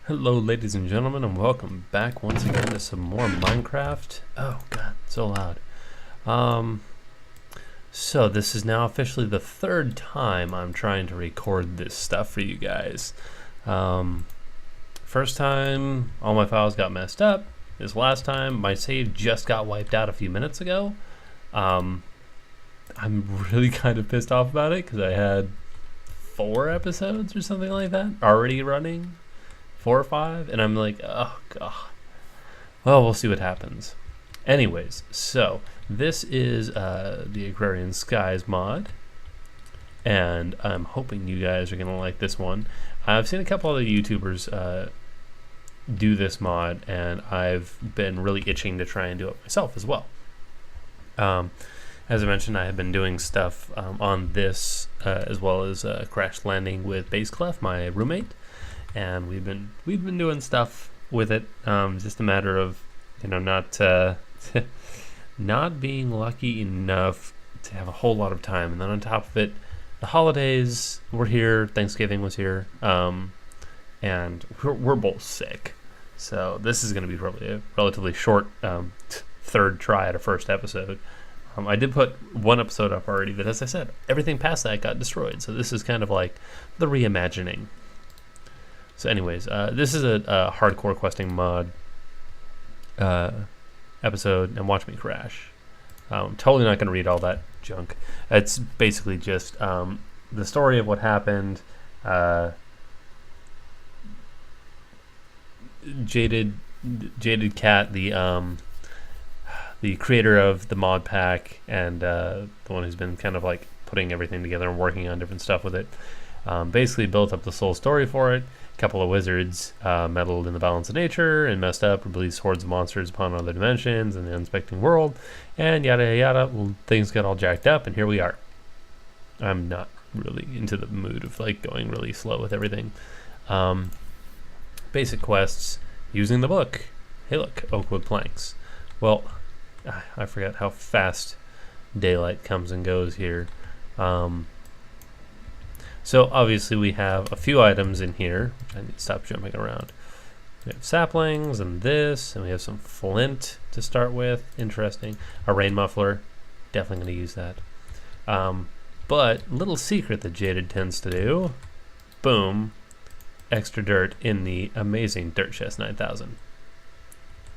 Hello ladies and gentlemen, and welcome back once again to some more Minecraft. Oh god, so loud. Um, so this is now officially the third time I'm trying to record this stuff for you guys. First time, all my files got messed up. This last time, my save just got wiped out a few minutes ago. I'm really kind of pissed off about it because I had 4 episodes or something like that already running. 4 or 5, and I'm like, oh god. Well, we'll see what happens. Anyways, so this is the Agrarian Skies mod, and I'm hoping you guys are gonna like this one. I've seen a couple other YouTubers do this mod, and I've been really itching to try and do it myself as well. As I mentioned, I have been doing stuff on this as well as Crash Landing with Base Clef, my roommate. And we've been doing stuff with it. Just a matter of not being lucky enough to have a whole lot of time. And then on top of it, the holidays were here. Thanksgiving was here, and we're both sick. So this is going to be probably a relatively short third try at a first episode. I did put 1 episode up already, but as I said, everything past that got destroyed. So this is kind of like the reimagining. So anyways, this is a hardcore questing mod episode, and watch me crash. Totally not going to read all that junk. It's basically just the story of what happened. Jaded Cat, the creator of the mod pack, and the one who's been kind of like putting everything together and working on different stuff with it, basically built up the whole story for it. Couple of wizards meddled in the balance of nature and messed up, released hordes of monsters upon other dimensions and the unsuspecting world, and yada yada. Well, things got all jacked up, and here we are. I'm not really into the mood of like going really slow with everything. Basic quests using the book. Hey look, oakwood planks. Well, I forgot how fast daylight comes and goes here. So obviously we have a few items in here. I need to stop jumping around. We have saplings and this, and we have some flint to start with. Interesting. A rain muffler. Definitely going to use that. But little secret that Jaded tends to do. Boom. Extra dirt in the amazing Dirt Chest 9000.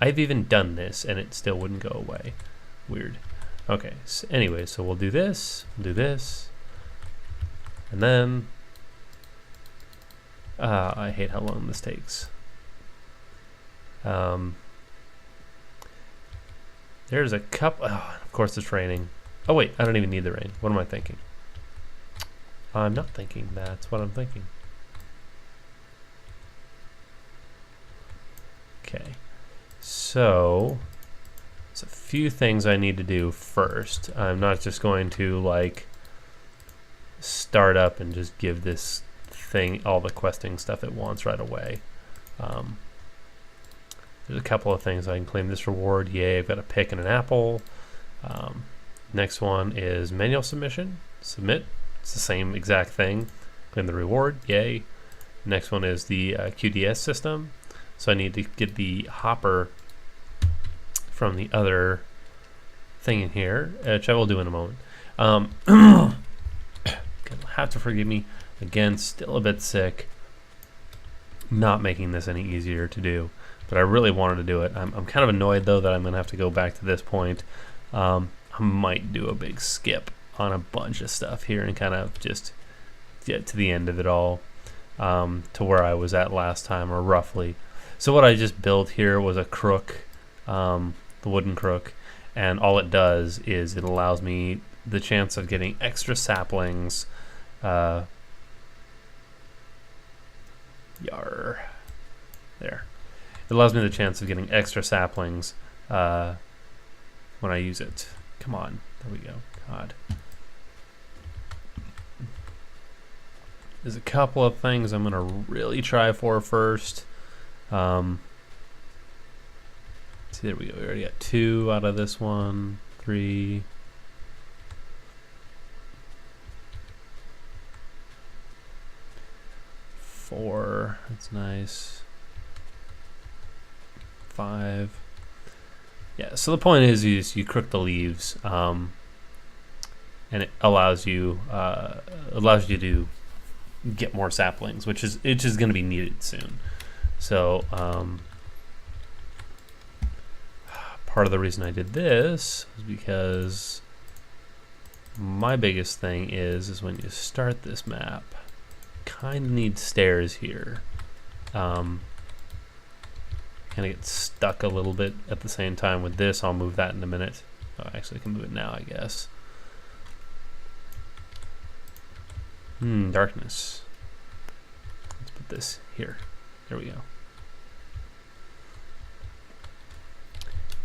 I've even done this and it still wouldn't go away. Weird. Okay, so anyway, so we'll do this. We'll do this. And then, I hate how long this takes. There's a cup. Oh, of course it's raining. Oh wait, I don't even need the rain. What am I thinking? I'm not thinking. That's what I'm thinking. Okay. So, there's a few things I need to do first. I'm not just going to like start up and just give this thing all the questing stuff it wants right away. There's a couple of things I can claim this reward. Yay, I've got a pick and an apple. Next one is manual submission. Submit. It's the same exact thing. Claim the reward. Yay. Next one is the QDS system. So I need to get the hopper from the other thing in here, which I will do in a moment. Have to forgive me again, still a bit sick, not making this any easier to do, but I really wanted to do it. I'm kind of annoyed though that I'm gonna have to go back to this point. I might do a big skip on a bunch of stuff here and kind of just get to the end of it all, to where I was at last time, or roughly. So what I just built here was a crook, the wooden crook, and all it does is it allows me the chance of getting extra saplings. There. It allows me the chance of getting extra saplings when I use it. Come on. There we go. God. There's a couple of things I'm going to really try for first. See, there we go. We already got 2 out of this one. 3. 4. That's nice. 5. Yeah, so the point is you crook the leaves, and it allows you to get more saplings, which is going to be needed soon. So part of the reason I did this was because my biggest thing is when you start this map, kind of need stairs here. Kind of get stuck a little bit at the same time with this. I'll move that in a minute. Oh, actually, I can move it now, I guess. Darkness. Let's put this here. There we go.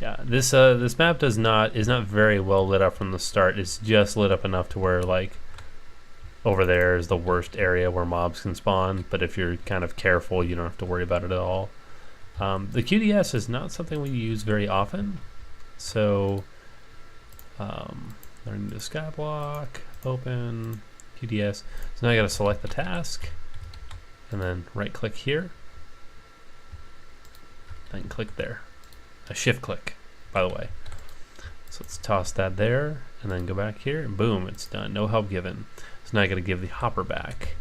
Yeah, this map is not very well lit up from the start. It's just lit up enough to where, like, over there is the worst area where mobs can spawn, but if you're kind of careful, you don't have to worry about it at all. The QDS is not something we use very often, so learning the skyblock, open, QDS. So now I gotta select the task, and then right click here, then click there. A shift click, by the way. So let's toss that there, and then go back here, and boom, it's done. No help given. So now I gotta give the hopper back.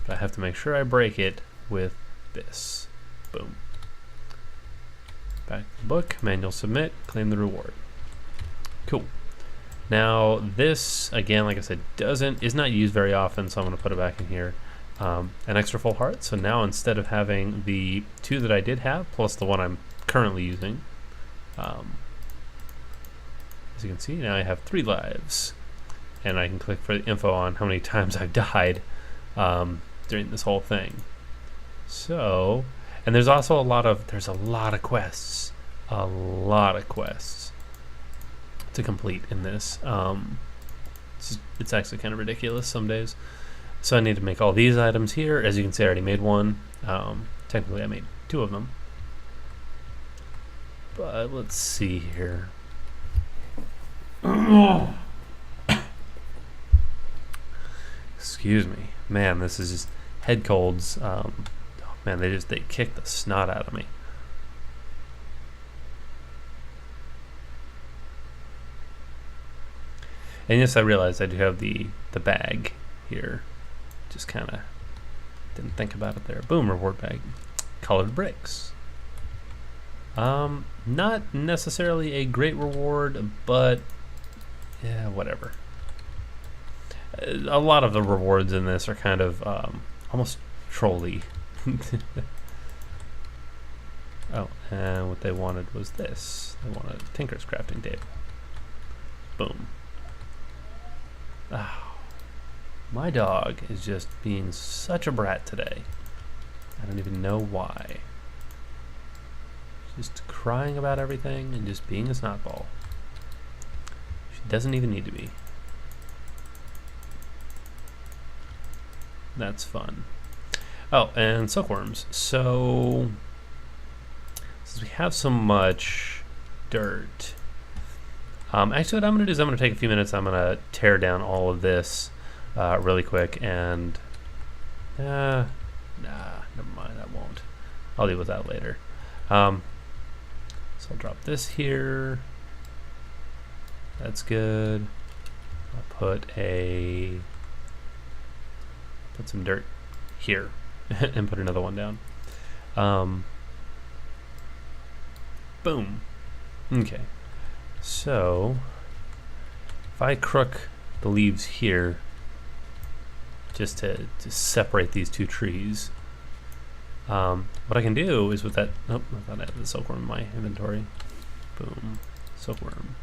But I have to make sure I break it with this. Boom. Back to the book, manual submit, claim the reward. Cool. Now this, again, like I said, is not used very often, so I'm gonna put it back in here. An extra full heart, so now instead of having the 2 that I did have, plus the one I'm currently using, as you can see, now I have 3 lives, and I can click for the info on how many times I've died during this whole thing. So, and there's also a lot of quests, to complete in this. It's actually kind of ridiculous some days. So I need to make all these items here. As you can see, I already made one. Technically I made 2 of them. But let's see here. Excuse me. Man, this is just head colds. Oh man, they kick the snot out of me. And yes, I realized I do have the bag here. Just kind of didn't think about it there. Boom, reward bag. Colored bricks. Not necessarily a great reward, but yeah, whatever. A lot of the rewards in this are kind of almost trolly. Oh, and what they wanted was this. They wanted a Tinker's crafting table. Boom. Oh, my dog is just being such a brat today. I don't even know why. Just crying about everything and just being a snotball. She doesn't even need to be. That's fun. Oh, and silkworms. So, since we have so much dirt, actually what I'm going to do is I'm going to take a few minutes. I'm going to tear down all of this really quick, and nah, never mind, I won't. I'll deal with that later. So I'll drop this here. That's good. I'll put some dirt here and put another one down. Boom. Okay. So if I crook the leaves here just to separate these 2 trees, what I can do is with that, oh, I thought I had the silkworm in my inventory. Boom, silkworm.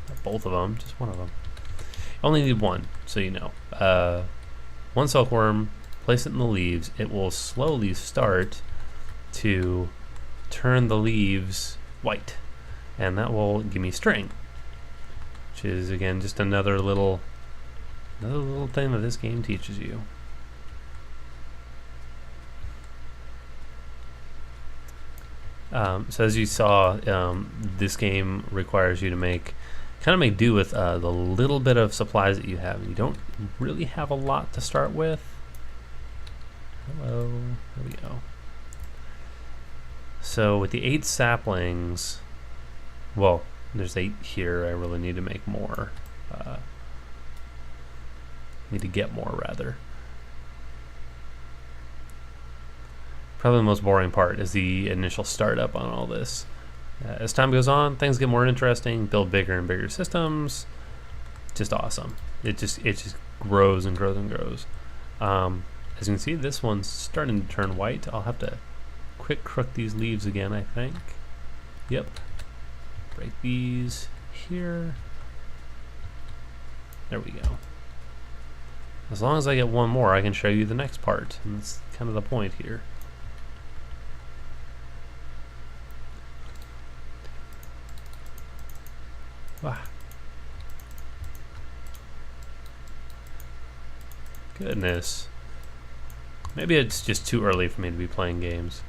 Not both of them, just one of them. I only need 1, so you know. 1 silkworm, place it in the leaves. It will slowly start to turn the leaves white, and that will give me string, which is again just another little thing that this game teaches you. So as you saw, this game requires you to make do with the little bit of supplies that you have. You don't really have a lot to start with. Hello, there we go. So with the 8 saplings, well, there's 8 here. I really need to make more. Need to get more, rather. Probably the most boring part is the initial startup on all this. As time goes on, things get more interesting, build bigger and bigger systems. Just awesome. It just grows and grows and grows. As you can see, this one's starting to turn white. I'll have to quick crook these leaves again, I think. Yep. Break these here. There we go. As long as I get one more, I can show you the next part. And that's kind of the point here. Wow. Goodness. Maybe it's just too early for me to be playing games.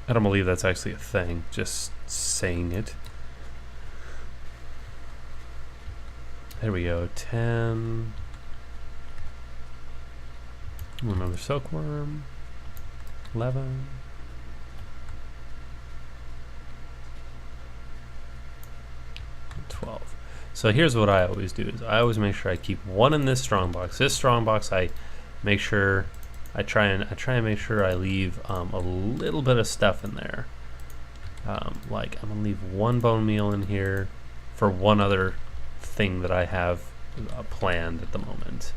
I don't believe that's actually a thing, just saying it. There we go, 10. Another silkworm. 11. 12. So here's what I always do: is I always make sure I keep one in this strongbox. This strongbox, I make sure I try and make sure I leave a little bit of stuff in there. Like I'm gonna leave one bone meal in here for one other thing that I have planned at the moment.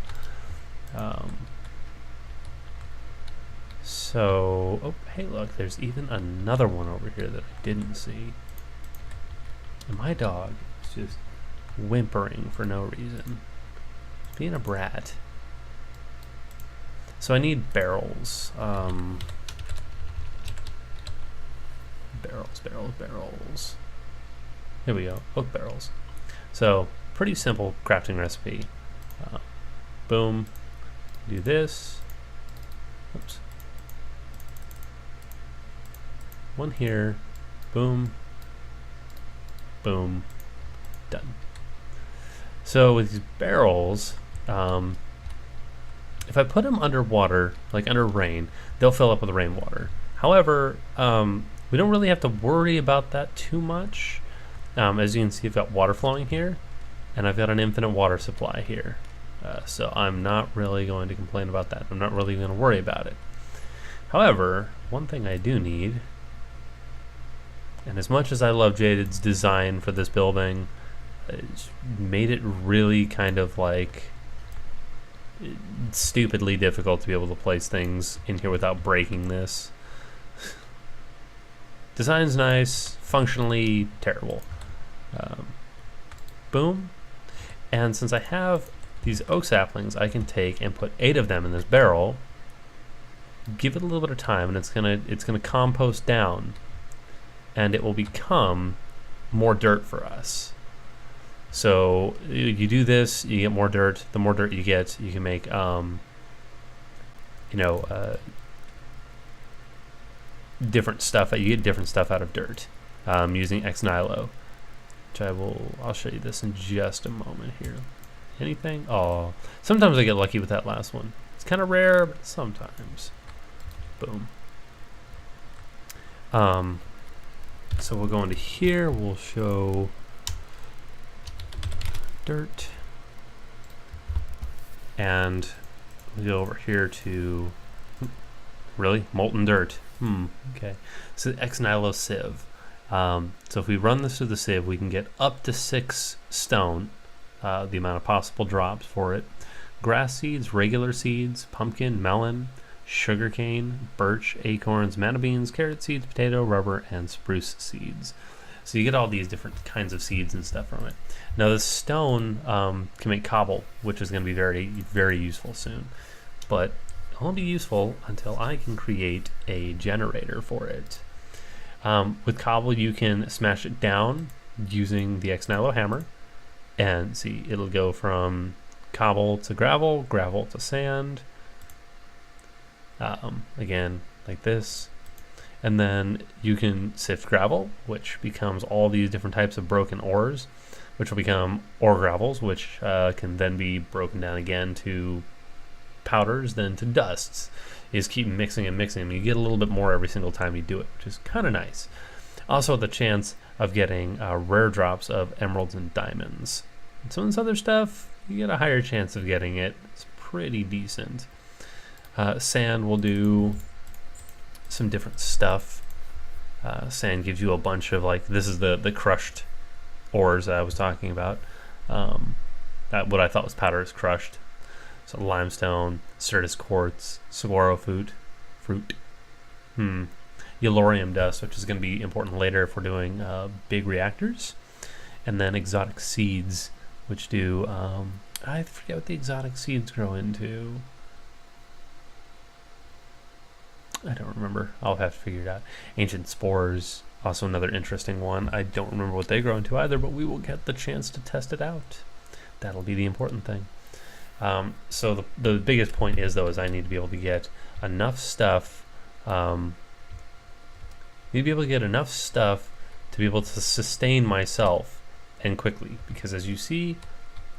So, oh, hey, look, there's even another one over here that I didn't see. And my dog is just whimpering for no reason. Being a brat. So I need barrels. Barrels. Here we go, oak barrels. So, pretty simple crafting recipe. Boom. Do this. Oops. One here. Boom. Boom. Done. So with these barrels, if I put them underwater, like under rain, they'll fill up with rainwater. However, we don't really have to worry about that too much. As you can see, I've got water flowing here, and I've got an infinite water supply here. So I'm not really going to complain about that. I'm not really going to worry about it. However, one thing I do need, and as much as I love Jaded's design for this building, it's made it really kind of like stupidly difficult to be able to place things in here without breaking this. Design's nice, functionally terrible. Boom. And since I have these oak saplings, I can take and put 8 of them in this barrel, give it a little bit of time, and it's gonna compost down, and it will become more dirt for us. So you do this, you get more dirt. The more dirt you get, you can make different stuff. You get different stuff out of dirt using ex nihilo, which I'll show you this in just a moment here. Anything? Oh, sometimes I get lucky with that last one. It's kind of rare, but sometimes. Boom. So we'll go into here. We'll show dirt, and we go over here to really molten dirt. Okay. So ex nihilo sieve. So if we run this through the sieve, we can get up to 6 stone. The amount of possible drops for it. Grass seeds, regular seeds, pumpkin, melon, sugarcane, birch, acorns, manna beans, carrot seeds, potato, rubber, and spruce seeds. So you get all these different kinds of seeds and stuff from it. Now this stone can make cobble, which is going to be very, very useful soon. But it won't be useful until I can create a generator for it. With cobble, you can smash it down using the ex nihilo hammer. And see, it'll go from cobble to gravel, gravel to sand. Again, like this. And then you can sift gravel, which becomes all these different types of broken ores, which will become ore gravels, which can then be broken down again to powders than to dusts is keep mixing and mixing them. You get a little bit more every single time you do it, which is kind of nice. Also the chance of getting rare drops of emeralds and diamonds. And some of this other stuff, you get a higher chance of getting it. It's pretty decent. Sand will do some different stuff. Sand gives you a bunch of, like, this is the crushed ores that I was talking about. That what I thought was powder is crushed. So limestone, Certus quartz, saguaro fruit, Yellorium dust, which is going to be important later if we're doing big reactors, and then exotic seeds, which do I forget what the exotic seeds grow into. I don't remember. I'll have to figure it out. Ancient spores, also another interesting one. I don't remember what they grow into either, but we will get the chance to test it out. That'll be the important thing. So the biggest point is, though, is I need to be able to get enough stuff. Need to be able to get enough stuff to be able to sustain myself and quickly, because as you see,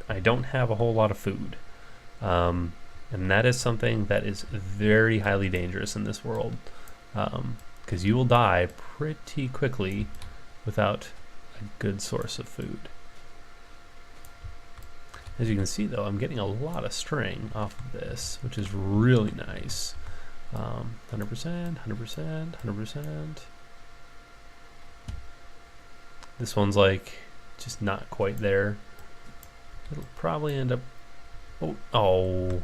I don't have a whole lot of food. And that is something that is very highly dangerous in this world, because you will die pretty quickly without a good source of food. As you can see, though, I'm getting a lot of string off of this, which is really nice. 100%, 100%, 100%. This one's like just not quite there. It'll probably end up... Oh,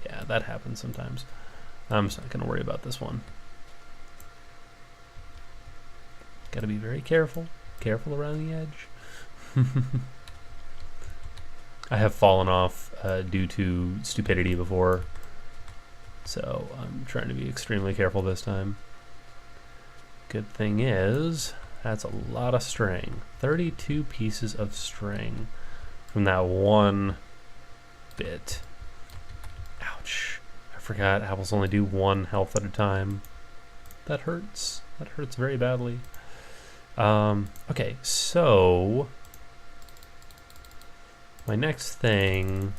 yeah, that happens sometimes. I'm just not going to worry about this one. Got to be very careful. Careful around the edge. I have fallen off due to stupidity before, so I'm trying to be extremely careful this time. Good thing is, that's a lot of string. 32 pieces of string from that one bit. Ouch. I forgot apples only do 1 health at a time. That hurts. That hurts very badly. Okay, so my next thing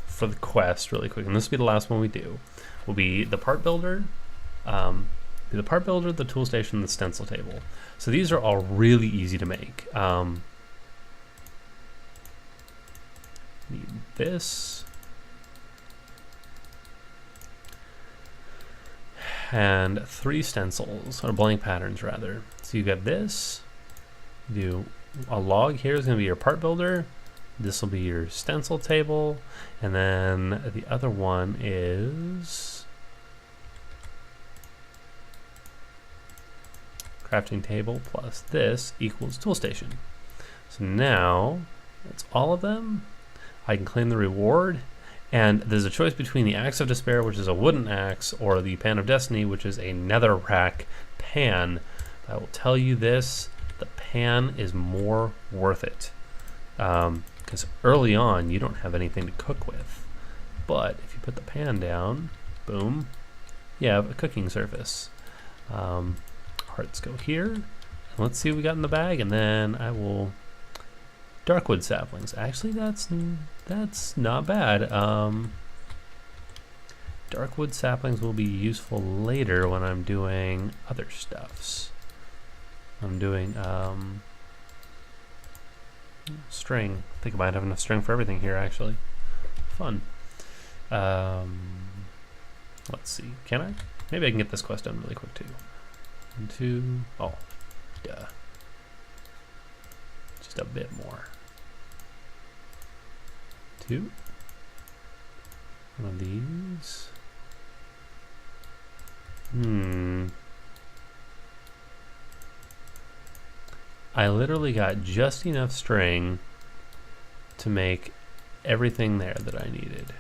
for the quest, really quick, and this will be the last one we do, will be the part builder, the tool station, the stencil table. So these are all really easy to make. Need this. And 3 stencils, or blank patterns rather. So you got this, you do a log here is going to be your part builder, this will be your stencil table, and then the other one is crafting table plus this equals tool station. So now that's all of them. I can claim the reward. And there's a choice between the Axe of Despair, which is a wooden axe, or the Pan of Destiny, which is a netherrack pan. I will tell you this, the pan is more worth it. Because early on, you don't have anything to cook with. But if you put the pan down, boom, you have a cooking surface. Hearts go here. And let's see what we got in the bag, and then I will... Darkwood saplings. Actually, that's not bad. Darkwood saplings will be useful later when I'm doing other stuffs. I'm doing string. I think I might have enough string for everything here, actually. Fun. Let's see. Can I? Maybe I can get this quest done really quick, too. 1, 2... Oh, duh. Just a bit more. 2. One of these. I literally got just enough string to make everything there that I needed.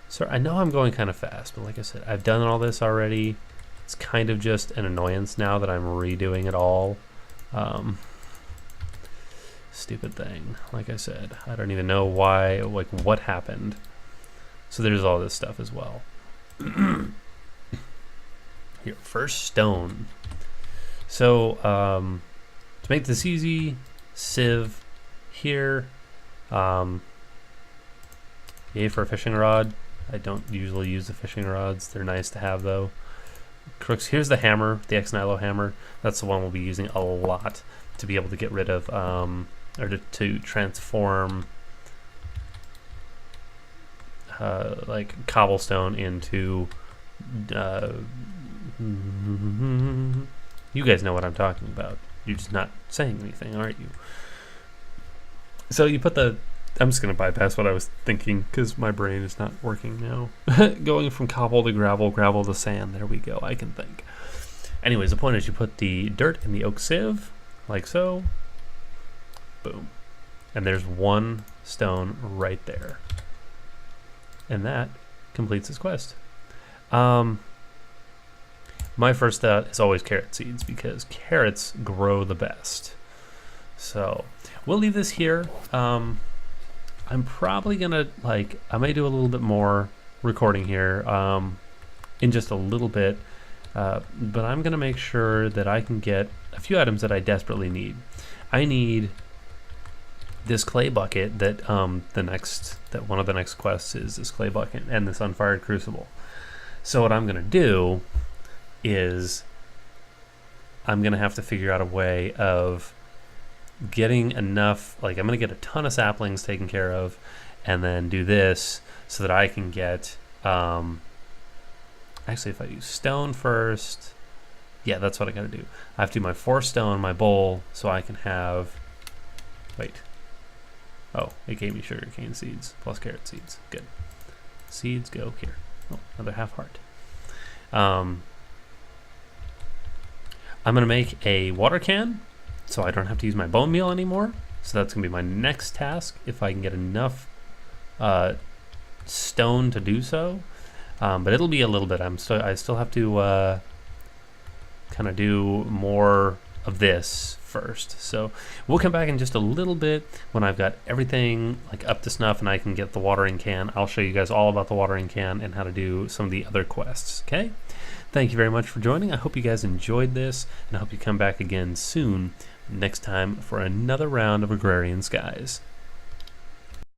So I know I'm going kind of fast, but like I said, I've done all this already. It's kind of just an annoyance now that I'm redoing it all. Stupid thing. Like I said, I don't even know why, like what happened. So there's all this stuff as well. Here, first stone. So to make this easy, sieve here, Yay for a fishing rod. I don't usually use the fishing rods. They're nice to have though. Crooks. Here's the hammer, the Ex-Nihilo hammer. That's the one we'll be using a lot to be able to get rid of, or to transform like cobblestone into. You guys know what I'm talking about. You're just not saying anything, aren't you? So you put the. I'm just going to bypass what I was thinking because my brain is not working now. Going from cobble to gravel, gravel to sand. There we go. I can think. Anyways, the point is you put the dirt in the oak sieve, like so. Boom. And there's one stone right there. And that completes this quest. My first thought is always carrot seeds because carrots grow the best. So we'll leave this here. I'm probably gonna I may do a little bit more recording here in just a little bit, but I'm gonna make sure that I can get a few items that I desperately need. I need this clay bucket that one of the next quests is this clay bucket and this unfired crucible. So what I'm gonna do is I'm gonna have to figure out a way of getting enough, I'm gonna get a ton of saplings taken care of and then do this so that I can get actually if I do stone first, yeah, that's what I gotta do. I have to do my 4 stone, my bowl, so I can have it gave me sugarcane seeds plus carrot seeds. Good. Seeds go here. Oh, another half heart. I'm gonna make a water can so I don't have to use my bone meal anymore. So that's gonna be my next task if I can get enough stone to do so. But it'll be a little bit. I still have to kind of do more of this first. So we'll come back in just a little bit when I've got everything up to snuff and I can get the watering can. I'll show you guys all about the watering can and how to do some of the other quests. Okay? Thank you very much for joining. I hope you guys enjoyed this, and I hope you come back again soon next time for another round of Agrarian Skies.